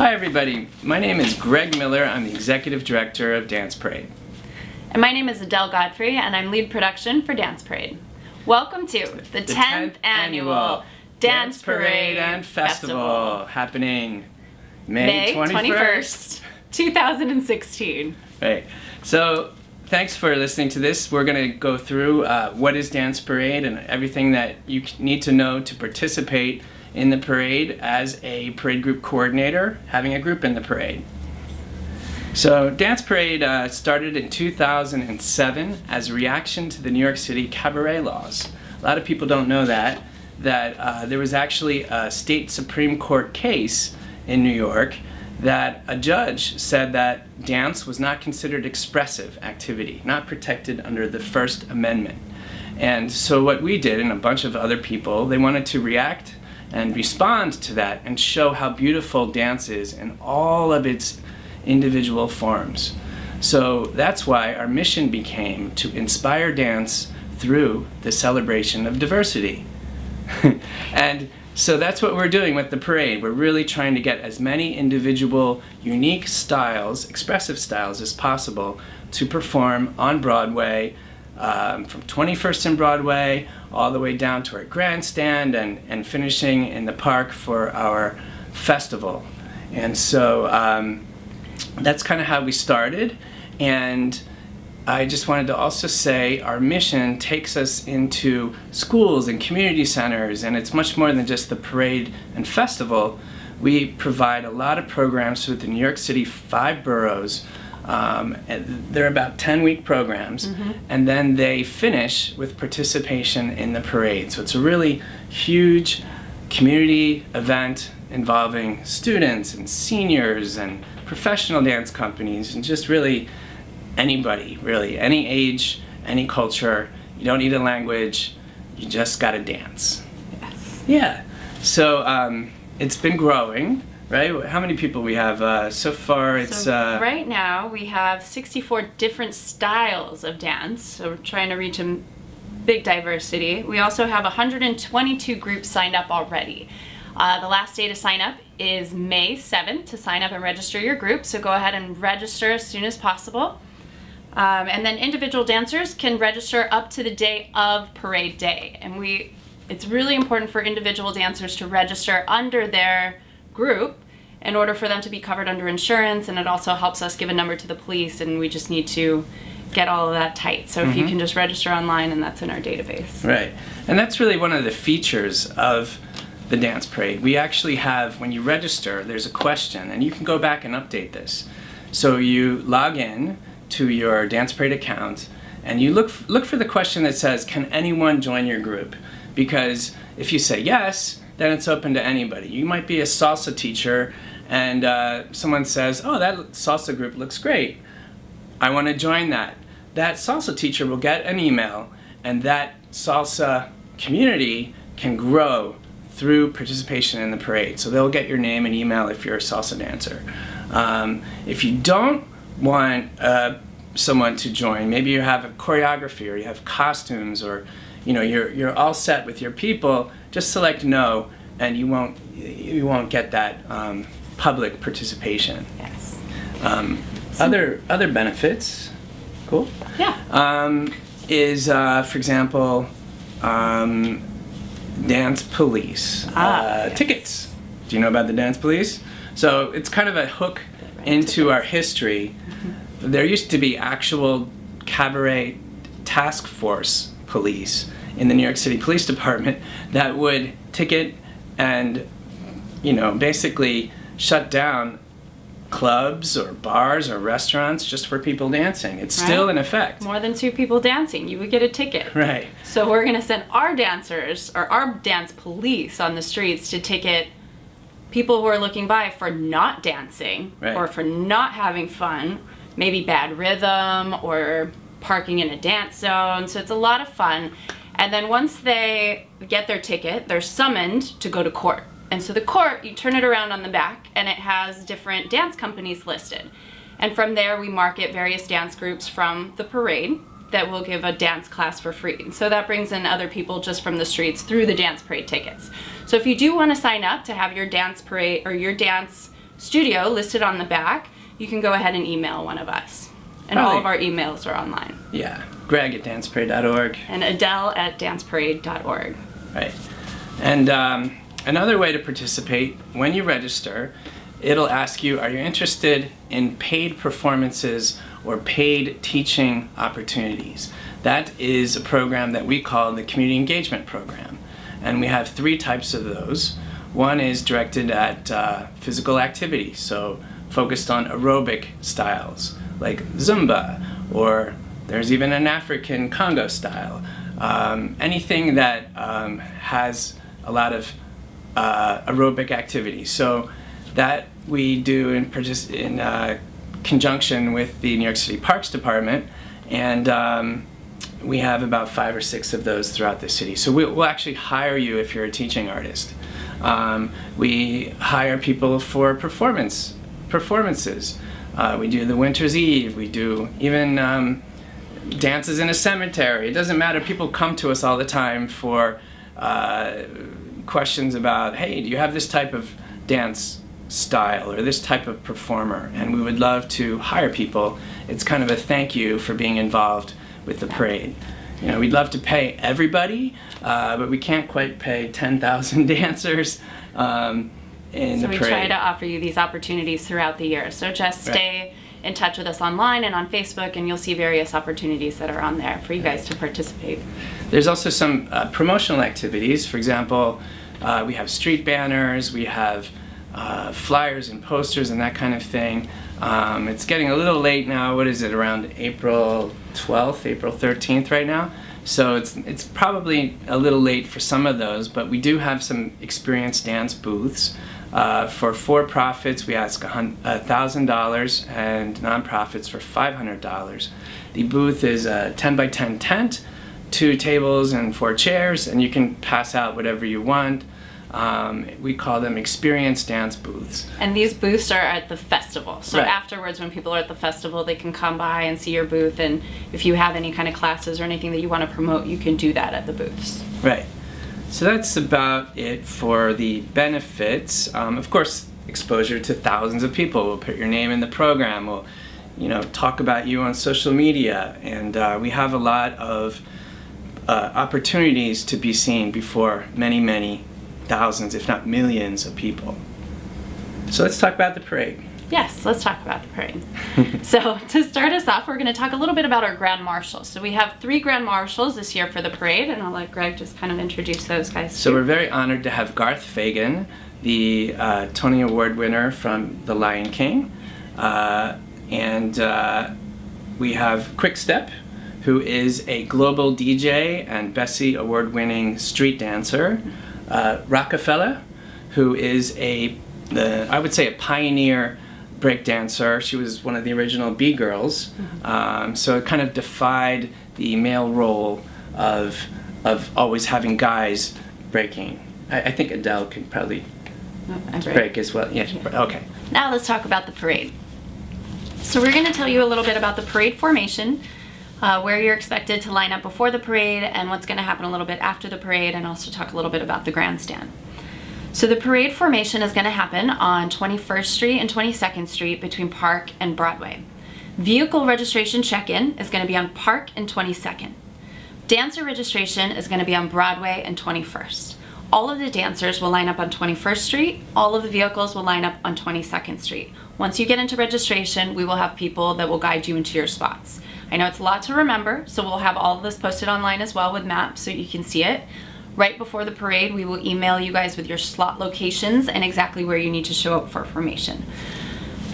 Hi everybody, my name is Greg Miller. I'm the Executive Director of Dance Parade. And my name is Adele Godfrey, and I'm lead production for Dance Parade. Welcome to the 10th annual Dance Parade and Festival happening May 21st, 2016. Right. So thanks for listening to this. We're going to go through what is Dance Parade and everything that you need to know to participate in the parade as a parade group coordinator, having a group in the parade. So Dance Parade started in 2007 as a reaction to the New York City cabaret laws. A lot of people don't know that there was actually a state Supreme Court case in New York that a judge said that dance was not considered expressive activity, not protected under the First Amendment. And so what we did, and a bunch of other people, they wanted to react and respond to that and show how beautiful dance is in all of its individual forms. So that's why our mission became to inspire dance through the celebration of diversity. And so that's what we're doing with the parade. We're really trying to get as many individual, unique styles, expressive styles as possible to perform on Broadway, from 21st and Broadway all the way down to our grandstand and finishing in the park for our festival. And so that's kind of how we started. And I just wanted to also say our mission takes us into schools and community centers, and it's much more than just the parade and festival. We provide a lot of programs through the New York City 5 boroughs. They're about 10-week programs, and then they finish with participation in the parade. So it's a really huge community event involving students and seniors and professional dance companies and just really anybody, really, any age, any culture. You don't need a language, you just gotta dance. Yes. Yeah, so it's been growing, right? How many people we have so far? It's right now we have 64 different styles of dance, so we're trying to reach a big diversity. We also have 122 groups signed up already. The last day to sign up is May 7th to sign up and register your group, so go ahead and register as soon as possible. And then individual dancers can register up to the day of parade day. And it's really important for individual dancers to register under their group in order for them to be covered under insurance, and it also helps us give a number to the police, and we just need to get all of that tight. So if you can just register online, and that's in our database. Right. And that's really one of the features of the Dance Parade. We actually have, when you register, there's a question, and you can go back and update this. So you log in to your Dance Parade account, and you look for the question that says, can anyone join your group? Because if you say yes, then it's open to anybody. You might be a salsa teacher, and someone says, oh, that salsa group looks great. I want to join that. That salsa teacher will get an email, and that salsa community can grow through participation in the parade. So they'll get your name and email if you're a salsa dancer. If you don't want someone to join, maybe you have a choreography or you have costumes, or you're all set with your people, just select no, and you won't get that public participation. Yes. Other benefits, cool. Yeah. Is for example, Dance Police Yes. tickets. Do you know about the Dance Police? So it's kind of a hook into our history. There used to be actual cabaret task force police in the New York City Police Department that would ticket and basically shut down clubs or bars or restaurants just for people dancing. It's still in effect. More than 2 people dancing, you would get a ticket. Right. So we're going to send our dancers, or our dance police, on the streets to ticket people who are looking by for not dancing, right, or for not having fun, maybe bad rhythm or parking in a dance zone. So it's a lot of fun. And then once they get their ticket, they're summoned to go to court. And so the court, you turn it around on the back, and it has different dance companies listed. And from there, we market various dance groups from the parade that will give a dance class for free. So that brings in other people just from the streets through the Dance Parade tickets. So if you do want to sign up to have your dance parade or your dance studio listed on the back, you can go ahead and email one of us. And Probably. all of our emails are online. Yeah, Greg at danceparade.org. And Adele at danceparade.org. Right. And another way to participate, when you register, it'll ask you, are you interested in paid performances or paid teaching opportunities? That is a program that we call the Community Engagement Program. And we have 3 types of those. One is directed at physical activity, so focused on aerobic styles like Zumba, or there's even an African Congo style. Anything that has a lot of aerobic activity. So that we do in conjunction with the New York City Parks Department, and we have about 5 or 6 of those throughout the city. So we'll actually hire you if you're a teaching artist. We hire people for performances. We do the Winter's Eve. We do even dances in a cemetery. It doesn't matter. People come to us all the time for questions about, hey, do you have this type of dance style or this type of performer? And we would love to hire people. It's kind of a thank you for being involved with the parade. You know, we'd love to pay everybody, but we can't quite pay 10,000 dancers in the parade. So we try to offer you these opportunities throughout the year. So just stay in touch with us online and on Facebook, and you'll see various opportunities that are on there for you guys to participate. There's also some promotional activities. For example, we have street banners, we have flyers and posters and that kind of thing. It's getting a little late now. What is it, around April 12th, April 13th right now? So it's probably a little late for some of those, but we do have some experienced dance booths. For for-profits, we ask $1,000, and nonprofits for $500. The booth is a 10 by 10 tent, 2 tables and 4 chairs, and you can pass out whatever you want. We call them experience dance booths. And these booths are at the festival. So afterwards, when people are at the festival, they can come by and see your booth. And if you have any kind of classes or anything that you want to promote, you can do that at the booths. Right. So that's about it for the benefits. Of course, exposure to thousands of people. We'll put your name in the program. We'll, talk about you on social media. And we have a lot of opportunities to be seen before many, many thousands, if not millions of people. So let's talk about the parade. Yes, let's talk about the parade. So to start us off, we're going to talk a little bit about our Grand Marshals. So we have 3 Grand Marshals this year for the parade, and I'll let Greg just kind of introduce those guys. So we're very honored to have Garth Fagan, the Tony Award winner from The Lion King. And we have Quickstep, who is a global DJ and Bessie Award-winning street dancer. Rockefeller, who is I would say a pioneer break dancer. She was one of the original B-Girls. So it kind of defied the male role of always having guys breaking. I think Adele can probably break as well. Yeah, okay. Now let's talk about the parade. So we're going to tell you a little bit about the parade formation, where you're expected to line up before the parade, and what's going to happen a little bit after the parade, and also talk a little bit about the grandstand. So the parade formation is going to happen on 21st Street and 22nd Street between Park and Broadway. Vehicle registration check-in is going to be on Park and 22nd. Dancer registration is going to be on Broadway and 21st. All of the dancers will line up on 21st Street. All of the vehicles will line up on 22nd Street. Once you get into registration, we will have people that will guide you into your spots. I know it's a lot to remember, so we'll have all of this posted online as well with maps so you can see it. Right before the parade, we will email you guys with your slot locations and exactly where you need to show up for formation.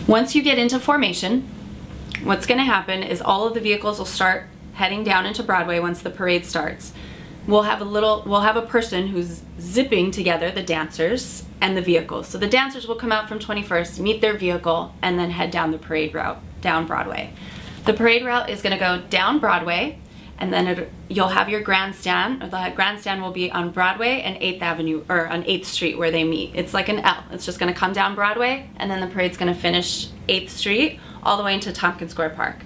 Once you get into formation, what's going to happen is all of the vehicles will start heading down into Broadway once the parade starts. We'll have a person who's zipping together the dancers and the vehicles. So the dancers will come out from 21st, meet their vehicle, and then head down the parade route, down Broadway. The parade route is going to go down Broadway, and then you'll have your grandstand. The grandstand will be on Broadway and 8th Avenue, or on 8th Street where they meet. It's like an L. It's just going to come down Broadway, and then the parade's going to finish 8th Street all the way into Tompkins Square Park.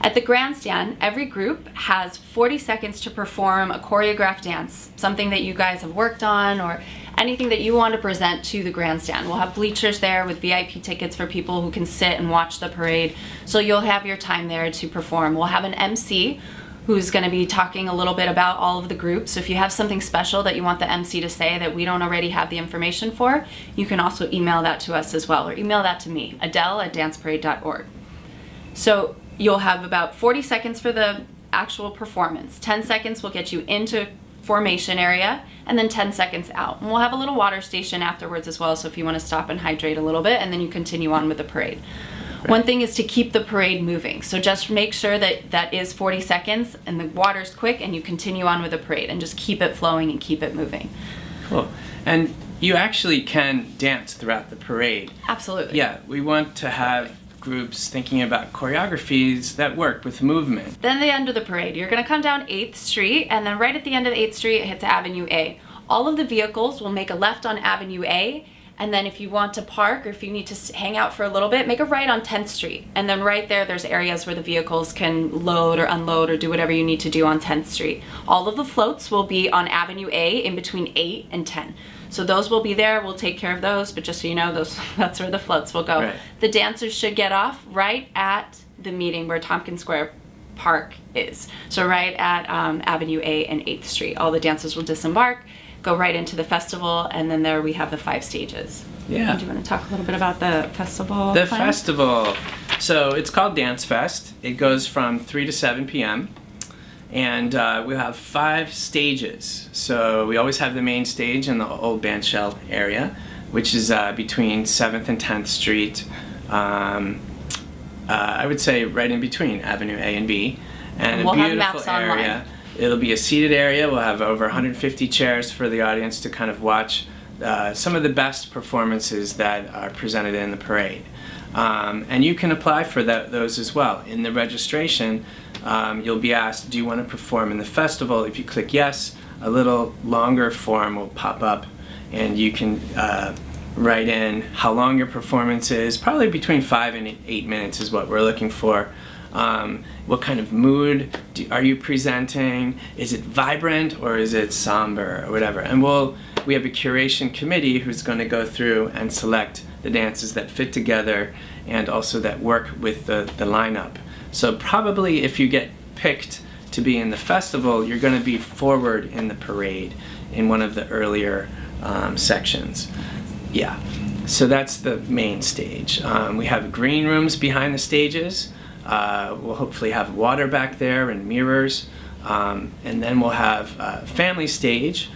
At the grandstand, every group has 40 seconds to perform a choreographed dance, something that you guys have worked on or anything that you want to present to the grandstand. We'll have bleachers there with VIP tickets for people who can sit and watch the parade. So you'll have your time there to perform. We'll have an MC who's going to be talking a little bit about all of the groups. So if you have something special that you want the MC to say that we don't already have the information for, you can also email that to us as well, or email that to me, Adele@danceparade.org. So you'll have about 40 seconds for the actual performance. 10 seconds will get you into formation area, and then 10 seconds out. And we'll have a little water station afterwards as well, so if you want to stop and hydrate a little bit, and then you continue on with the parade. Right. One thing is to keep the parade moving. So just make sure that that is 40 seconds and the water's quick and you continue on with the parade and just keep it flowing and keep it moving. Cool. And you actually can dance throughout the parade. Absolutely. Yeah, we want to have groups thinking about choreographies that work with movement. Then the end of the parade, you're going to come down 8th Street, and then right at the end of 8th Street, it hits Avenue A. All of the vehicles will make a left on Avenue A, and then if you want to park or if you need to hang out for a little bit, make a right on 10th Street. And then right there's areas where the vehicles can load or unload or do whatever you need to do on 10th Street. All of the floats will be on Avenue A in between 8 and 10. So those will be there. We'll take care of those, but just so you know, that's where the floats will go. Right. The dancers should get off right at the meeting where Tompkins Square Park is. So right at Avenue A and 8th Street. All the dancers will disembark, go right into the festival, and then there we have the 5 stages. Yeah. Do you want to talk a little bit about the festival? The plan? festival. So it's called Dance Fest. It goes from 3 to 7 p.m. And we'll have 5 stages. So we always have the main stage in the old bandshell area, which is between 7th and 10th Street. I would say right in between Avenue A and B. And we'll a beautiful have maps area. online. It'll be a seated area. We'll have over 150 chairs for the audience to kind of watch some of the best performances that are presented in the parade. And you can apply for those as well. In the registration, you'll be asked, do you want to perform in the festival? If you click yes, a little longer form will pop up, and you can write in how long your performance is. Probably between 5 and 8 minutes is what we're looking for. What kind of mood are you presenting? Is it vibrant or is it somber or whatever? And we have a curation committee who's going to go through and select the dances that fit together and also that work with the lineup. So probably if you get picked to be in the festival, you're going to be forward in the parade in one of the earlier sections. Yeah, so that's the main stage. We have green rooms behind the stages. We'll hopefully have water back there and mirrors. And then we'll have a family stage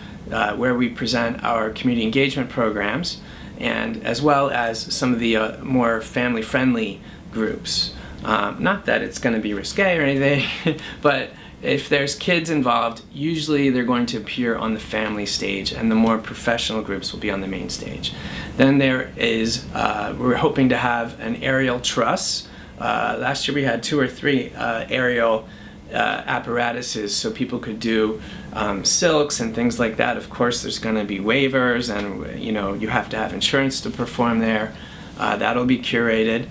where we present our community engagement programs, and as well as some of the more family-friendly groups. Not that it's going to be risque or anything, but if there's kids involved, usually they're going to appear on the family stage, and the more professional groups will be on the main stage. Then there is, we're hoping to have an aerial truss. Last year we had 2 or 3 aerial apparatuses so people could do silks and things like that. Of course, there's going to be waivers, and you have to have insurance to perform there. That'll be curated.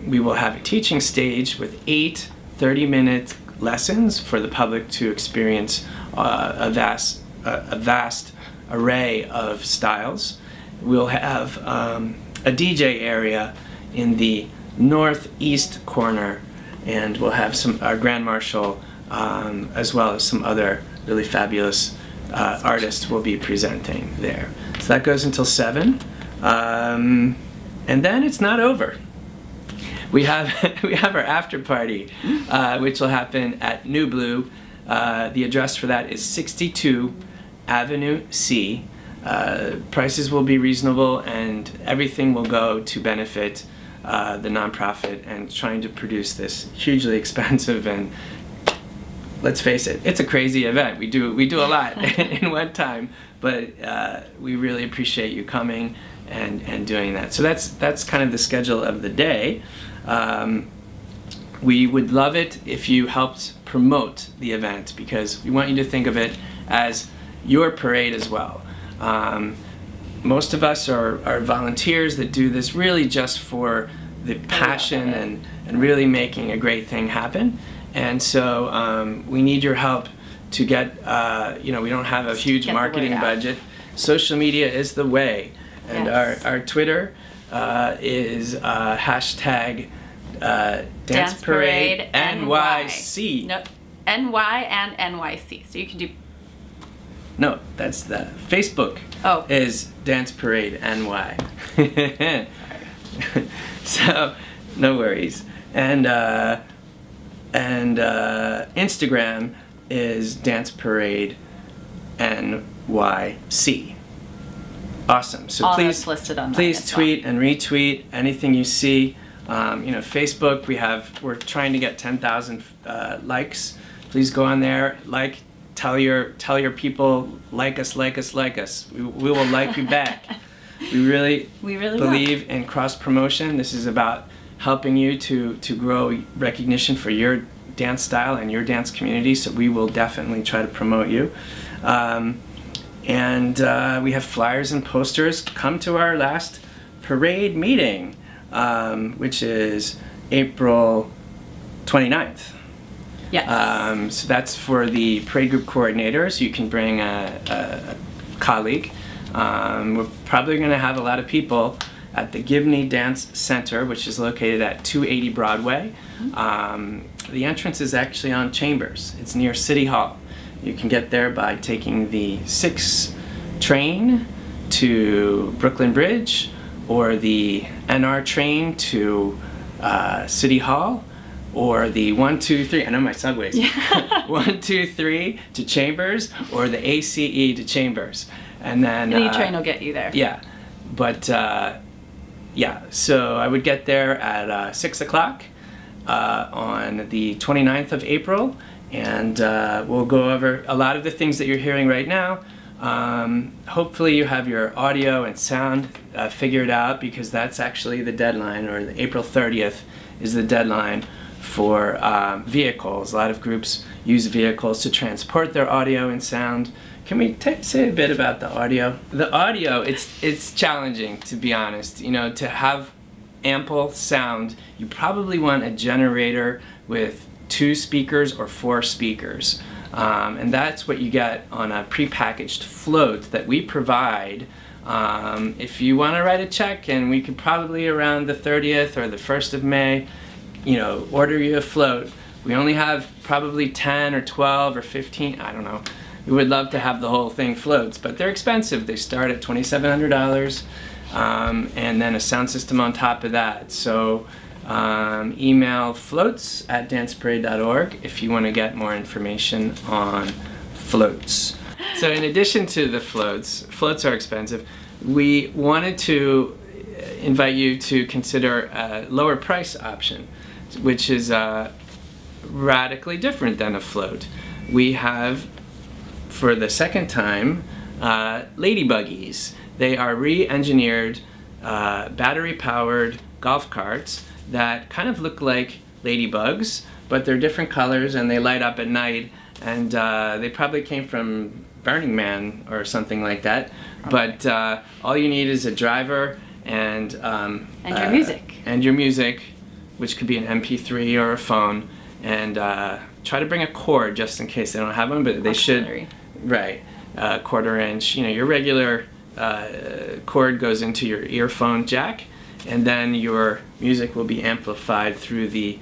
We will have a teaching stage with 8 30-minute lessons for the public to experience a vast array of styles. We'll have a DJ area in the northeast corner, and we'll have our Grand Marshal as well as some other really fabulous artists will be presenting there. So that goes until 7, and then it's not over. We have our after party, which will happen at New Blue. The address for that is 62 Avenue C. Prices will be reasonable, and everything will go to benefit the nonprofit and trying to produce this hugely expensive and, let's face it, it's a crazy event. We do a lot in one time, but we really appreciate you coming and doing that. So that's kind of the schedule of the day. We would love it if you helped promote the event, because we want you to think of it as your parade as well. Most of us are volunteers that do this really just for the passion and really making a great thing happen. And so we need your help to get, we don't have a huge marketing budget. social media is the way. And Yes. our Twitter is hashtag Dance Parade NYC. Nope. NY and NYC. So you can do. No, that's the Facebook. Oh. Is Dance Parade NY. So, no worries. And Instagram is Dance Parade NYC. Awesome. So All please, that's listed on that please as tweet and retweet anything you see. Facebook, we're trying to get 10,000 likes. Please go on there, tell your people, like us. We will like you back. We really believe in cross promotion. This is about helping you to grow recognition for your dance style and your dance community. So we will definitely try to promote you. And we have flyers and posters. Come to our last parade meeting, which is April 29th. Yes. So that's for the parade group coordinators. You can bring a colleague. We're probably going to have a lot of people at the Gibney Dance Center, which is located at 280 Broadway. The entrance is actually on Chambers. It's near City Hall. You can get there by taking the 6 train to Brooklyn Bridge, or the NR train to City Hall, or the 123, I know my subways, 123 to Chambers, or the ACE to Chambers. And then Any train will get you there. Yeah, but so I would get there at 6 o'clock on the 29th of April, and we'll go over a lot of the things that you're hearing right now. Hopefully you have your audio and sound figured out, because that's actually the deadline, or the April 30th is the deadline for vehicles. A lot of groups use vehicles to transport their audio and sound. Can we say a bit about the audio? The audio, it's challenging, to be honest. To have ample sound, you probably want a generator with 2 speakers or 4 speakers. And that's what you get on a prepackaged float that we provide. If you want to write a check, and we could probably around the 30th or the 1st of May, order you a float. We only have probably 10 or 12 or 15, I don't know. We would love to have the whole thing floats, but they're expensive. They start at $2,700, and then a sound system on top of that. So email floats@danceparade.org if you want to get more information on floats. So in addition to the floats are expensive. We wanted to invite you to consider a lower price option, which is radically different than a float. We have, for the second time, ladybuggies. They are re-engineered, battery-powered golf carts that kind of look like ladybugs, but they're different colors and they light up at night, and they probably came from Burning Man or something like that. But all you need is a driver and your music. And your music, which could be an MP3 or a phone, and try to bring a cord just in case they don't have one, but they Auxiliary. should. Right, 1/4 inch. Your regular cord goes into your earphone jack, and then your music will be amplified through the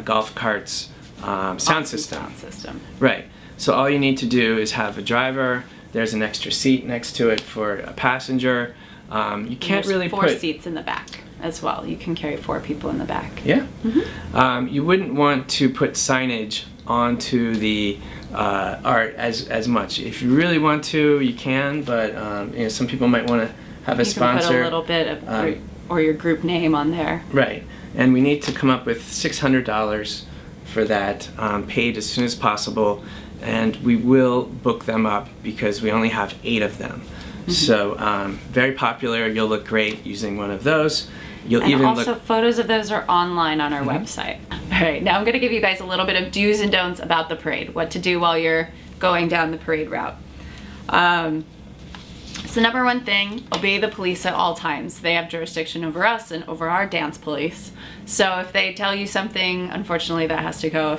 golf cart's sound system. Sound system. Right. So all you need to do is have a driver. There's an extra seat next to it for a passenger. You can't There's really 4 put seats in the back as well. You can carry 4 people in the back. Yeah. You wouldn't want to put signage onto the art as much. If you really want to, you can, but some people might want to have a sponsor. You can put a little bit of or your group name on there. Right. And we need to come up with $600 for that, paid as soon as possible, and we will book them up because we only have 8 of them. So very popular. You'll look great using one of those. You'll And even also look. photos of those are online on our website. All right, now I'm going to give you guys a little bit of do's and don'ts about the parade, what to do while you're going down the parade route. So number 1 thing, obey the police at all times. They have jurisdiction over us and over our dance police. So if they tell you something, unfortunately that has to go.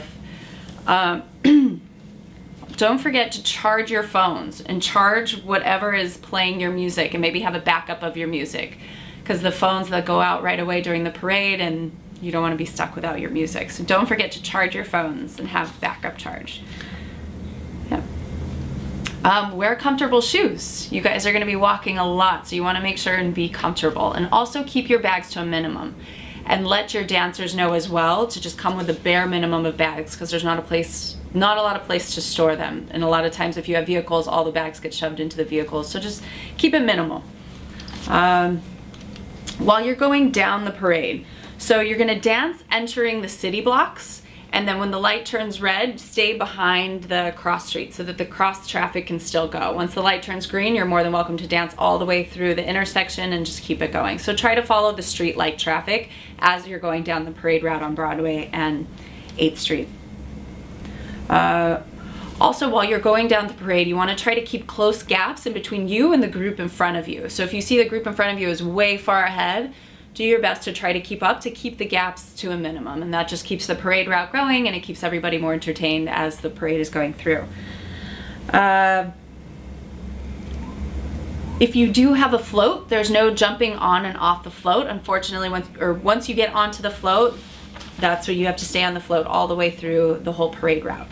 don't forget to charge your phones and charge whatever is playing your music, and maybe have a backup of your music, because the phones that go out right away during the parade, and you don't want to be stuck without your music. So don't forget to charge your phones and have backup charge. Yep. Wear comfortable shoes. You guys are going to be walking a lot, so you want to make sure and be comfortable. And also keep your bags to a minimum. And let your dancers know as well to just come with the bare minimum of bags, because there's not a lot of place to store them. And a lot of times if you have vehicles, all the bags get shoved into the vehicles. So just keep it minimal. While you're going down the parade, so you're going to dance entering the city blocks, and then when the light turns red, stay behind the cross street so that the cross traffic can still go. Once the light turns green, you're more than welcome to dance all the way through the intersection and just keep it going. So try to follow the street light traffic as you're going down the parade route on Broadway and 8th Street. Also, while you're going down the parade, you want to try to keep close gaps in between you and the group in front of you. So if you see the group in front of you is way far ahead, do your best to try to keep up, to keep the gaps to a minimum. And that just keeps the parade route going, and it keeps everybody more entertained as the parade is going through. If you do have a float, there's no jumping on and off the float. Unfortunately, once you get onto the float, that's where you have to stay on the float all the way through the whole parade route.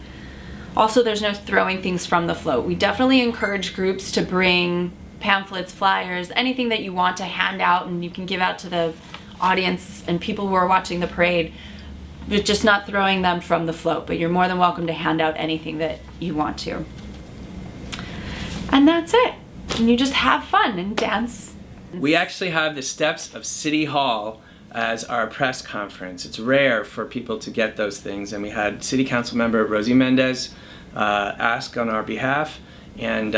Also, there's no throwing things from the float. We definitely encourage groups to bring pamphlets, flyers, anything that you want to hand out and you can give out to the audience and people who are watching the parade. You're just not throwing them from the float, but you're more than welcome to hand out anything that you want to. And that's it. And you just have fun and dance. We actually have the steps of City Hall as our press conference. It's rare for people to get those things, and we had City Council member Rosie Mendez ask on our behalf, and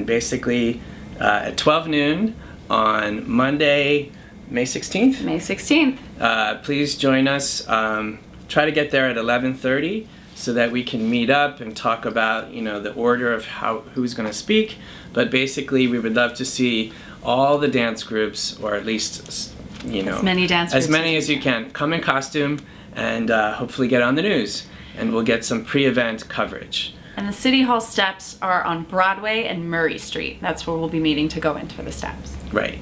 basically at 12 noon on Monday, May 16th. May 16th. Please join us. Try to get there at 11:30 so that we can meet up and talk about, the order of who's going to speak. But basically, we would love to see all the dance groups, or at least, as many dance groups as many as you can, come in costume and hopefully get on the news, and we'll get some pre-event coverage. And the City Hall steps are on Broadway and Murray Street. That's where we'll be meeting to go into for the steps. Right.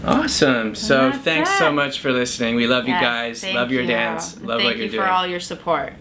Awesome. So that's thanks it. so much for listening. We love you guys. Thank love your you. dance. Love what you're doing. Thank you for all your support.